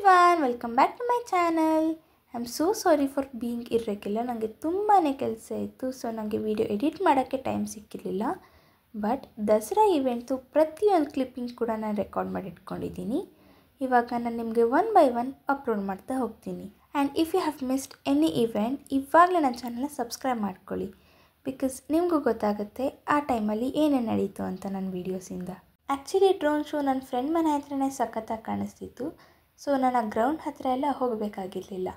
everyone, welcome back to my channel. I'm so sorry for being irregular. ನನಗೆ ತುಂಬಾ ಕೆಲಸ ಇತ್ತು, ಸೊ ನನಗೆ ವಿಡಿಯೋ ಎಡಿಟ್ ಮಾಡೋಕ್ಕೆ ಟೈಮ್ ಸಿಕ್ಕಿರಲಿಲ್ಲ. ಬಟ್ ದಸರಾ ಇವೆಂಟ್ದು ಪ್ರತಿಯೊಂದು ಕ್ಲಿಪ್ಪಿಂಗ್ ಕೂಡ ನಾನು ರೆಕಾರ್ಡ್ ಮಾಡಿ ಇಟ್ಕೊಂಡಿದ್ದೀನಿ. ಇವಾಗ ನಾನು ನಿಮಗೆ ಒನ್ ಬೈ ಒನ್ ಅಪ್ಲೋಡ್ ಮಾಡ್ತಾ ಹೋಗ್ತೀನಿ. And if you have missed any event, ಇವಾಗಲೇ ನನ್ನ ಚಾನಲ್ನ ಸಬ್ಸ್ಕ್ರೈಬ್ ಮಾಡ್ಕೊಳ್ಳಿ. ಬಿಕಾಸ್ ನಿಮಗೂ ಗೊತ್ತಾಗುತ್ತೆ ಆ ಟೈಮಲ್ಲಿ ಏನೇನು ನಡೀತು ಅಂತ ನನ್ನ ವೀಡಿಯೋಸಿಂದ. ಆ್ಯಕ್ಚುಲಿ ಡ್ರೋನ್ ಶೋ ನನ್ನ ಫ್ರೆಂಡ್ ಮನೆ ಹತ್ರನೇ ಸಖತ್ತಾಗಿ ಕಾಣಿಸ್ತಿತ್ತು. ಸೊ ನಾನು ಆ ಗ್ರೌಂಡ್ ಹತ್ರ ಎಲ್ಲ ಹೋಗಬೇಕಾಗಿರಲಿಲ್ಲ.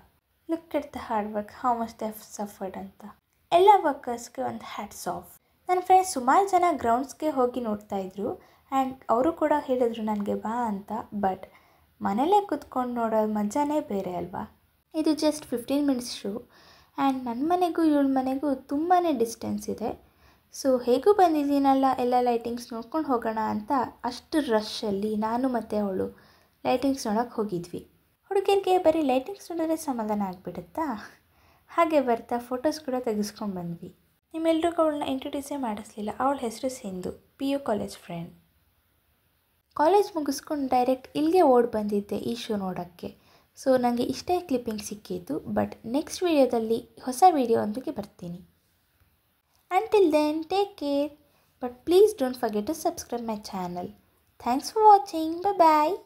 Look at the hard work, how much they have suffered ಅಂತ. ಎಲ್ಲ ವರ್ಕರ್ಸ್ಗೆ ಒಂದು ಹ್ಯಾಟ್ಸ್ ಆಫ್. ನನ್ನ ಫ್ರೆಂಡ್ಸ್ ಸುಮಾರು ಜನ ಗ್ರೌಂಡ್ಸ್ಗೆ ಹೋಗಿ ನೋಡ್ತಾಯಿದ್ರು ಆ್ಯಂಡ್ ಅವರು ಕೂಡ ಹೇಳಿದ್ರು ನನಗೆ ಬಾ ಅಂತ. ಬಟ್ ಮನೇಲೇ ಕೂತ್ಕೊಂಡು ನೋಡೋ ಮಜಾನೇ ಬೇರೆ ಅಲ್ವಾ. ಇದು ಜಸ್ಟ್ 15 ಮಿನಿಟ್ಸ್ ಶೋ ಆ್ಯಂಡ್ ನನ್ನ ಮನೆಗೂ ಇವಳ ಮನೆಗೂ ತುಂಬಾ ಡಿಸ್ಟೆನ್ಸ್ ಇದೆ. ಸೊ ಹೇಗೂ ಬಂದಿದ್ದೀನಲ್ಲ, ಎಲ್ಲ ಲೈಟಿಂಗ್ಸ್ ನೋಡ್ಕೊಂಡು ಹೋಗೋಣ ಅಂತ ಅಷ್ಟು ರಶ್ಶಲ್ಲಿ ನಾನು ಮತ್ತು ಅವಳು ಲೈಟಿಂಗ್ಸ್ ನೋಡೋಕ್ಕೆ ಹೋಗಿದ್ವಿ. ಹುಡುಗಿರಿಗೆ ಬರೀ ಲೈಟಿಂಗ್ಸ್ ನೋಡಿದ್ರೆ ಸಮಾಧಾನ ಆಗಿಬಿಡುತ್ತಾ? ಹಾಗೆ ಬರ್ತಾ ಫೋಟೋಸ್ ಕೂಡ ತೆಗೆಸ್ಕೊಂಡು ಬಂದ್ವಿ. ನಿಮ್ಮೆಲ್ರಿಗೂ ಅವಳನ್ನ ಇಂಟ್ರೊಡ್ಯೂಸೇ ಮಾಡಿಸ್ಲಿಲ್ಲ. ಅವಳ ಹೆಸರು Sindhu, PU college friend. College ಮುಗಿಸ್ಕೊಂಡು ಡೈರೆಕ್ಟ್ ಇಲ್ಲಿಗೆ ಓಡಿ ಬಂದಿದ್ದೆ ಈ ಶೋ ನೋಡೋಕ್ಕೆ. ಸೊ ನನಗೆ ಇಷ್ಟೇ ಕ್ಲಿಪ್ಪಿಂಗ್ ಸಿಕ್ಕಿದ್ದು. ಬಟ್ ನೆಕ್ಸ್ಟ್ ವೀಡಿಯೋದಲ್ಲಿ ಹೊಸ ವೀಡಿಯೋ ಒಂದಿಗೆ ಬರ್ತೀನಿ. Until then, take care. But please don't forget to subscribe my channel. Thanks for watching. Bye bye.